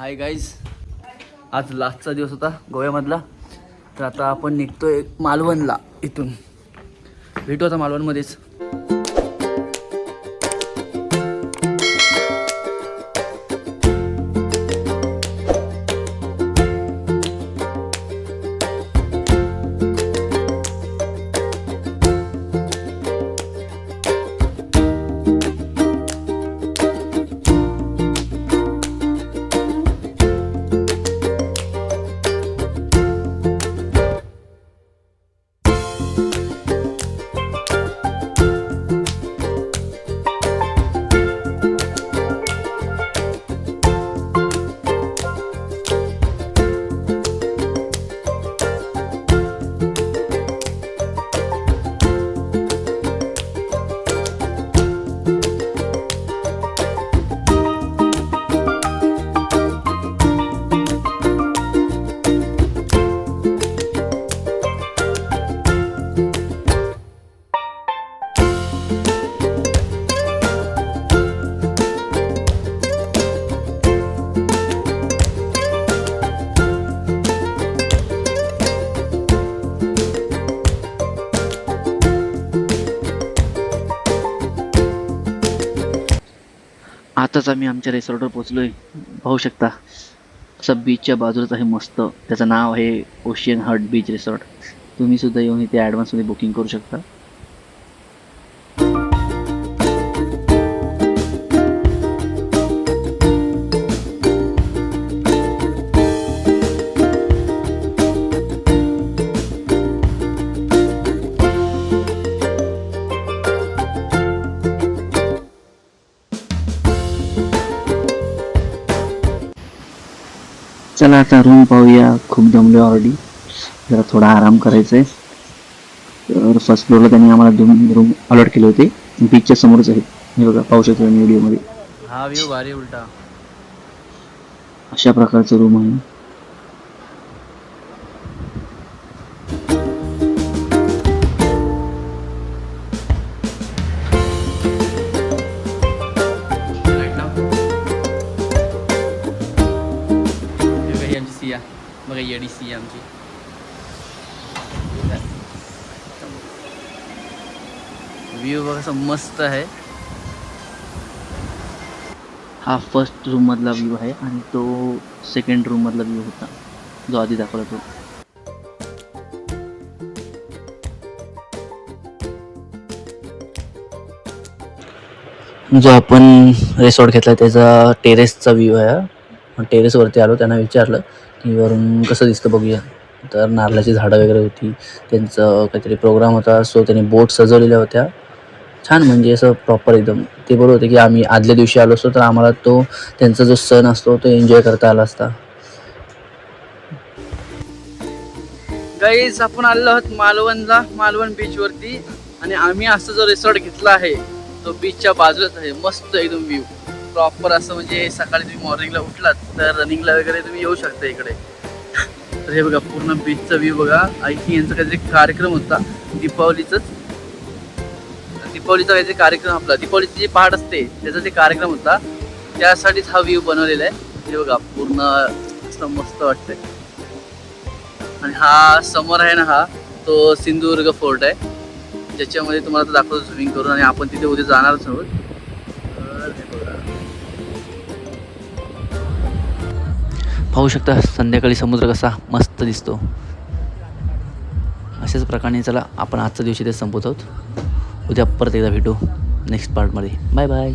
Hi guys, आज लास्टचा दिवस होता गोव्यामधला. तर आता आपण निघतोय मालवणला. इथून भेटू आता मालवणमध्येच. आताच आम्ही आमच्या रिसॉर्टवर पोहोचलोय. पाहू शकता असं बीचच्या बाजूलाच आहे मस्त. त्याचं नाव आहे ओशियन हर्ट बीच रिसॉर्ट. तुम्ही सुद्धा येऊन इथे ॲडव्हान्समध्ये बुकिंग करू शकता. चला आता रूम पाहूया. खूप दमलो ऑलरेडी, जरा थोडा आराम करायचा आहे. तर फर्स्ट फ्लोअरला त्यांनी आम्हाला 2 रूम अलॉट केले होते. बीचच्या समोरच आहे. हे बघा, पाहू शकता तुम्ही व्हिडिओमध्ये. हा व्ह्यू भारी उलटा. अशा प्रकारचं रूम आहे. बघा येडी सी आमची. व्ह्यू बघा असं मस्त आहे. हा फर्स्ट रूम मधला व्ह्यू आहे आणि तो सेकंड रूम मधला व्ह्यू होता जो आधी दाखवला तो. जो आपण रिसॉर्ट घेतला त्याचा टेरेसचा व्ह्यू आहे. टेरेसवरती आलो, त्यांना विचारलं की वरून कसं दिसतं बघूया. तर नारळाची झाडं वगैरे होती, त्यांचं काहीतरी प्रोग्राम होता. सो त्यांनी बोट सजवलेल्या होत्या छान, म्हणजे असं प्रॉपर एकदम. ते बरोबर होते की आम्ही आदल्या दिवशी आलो असतो तर आम्हाला तो त्यांचा जो सण असतो तो एन्जॉय करता आला असता. गाईज, आपण आलेलो आहोत मालवणला, मालवण बीचवरती. आणि आम्ही असं जो रिसॉर्ट घेतला आहे तो बीचच्या बाजूलाच आहे. मस्त एकदम व्ह्यू प्रॉपर असं. म्हणजे सकाळी तुम्ही मॉर्निंगला उठलात तर रनिंगला वगैरे तुम्ही येऊ शकता इकडे. तर हे बघा पूर्ण बीचचा व्ह्यू बघा. आय थिंक यांचा काहीतरी कार्यक्रम होता दीपावलीचा काहीतरी कार्यक्रम. आपला दीपावलीची जी पहाट असते त्याचा जे कार्यक्रम होता त्यासाठीच हा व्ह्यू बनवलेला आहे. हे बघा पूर्ण असं मस्त वाटतंय. आणि हा समोर आहे ना, हा तो सिंधुदुर्ग फोर्ट आहे, ज्याच्यामध्ये तुम्हाला दाखवतो स्विमिंग करून. आणि आपण तिथे उद्या जाणारच आहोत. तर हे बघा, पाहू शकता संध्याकाळी समुद्र कसा मस्त दिसतो. अशाच प्रकारे चला आपण आजच्या दिवशी ते संपवत आहोत. उद्या परत एकदा भेटू नेक्स्ट पार्टमध्ये. Bye bye.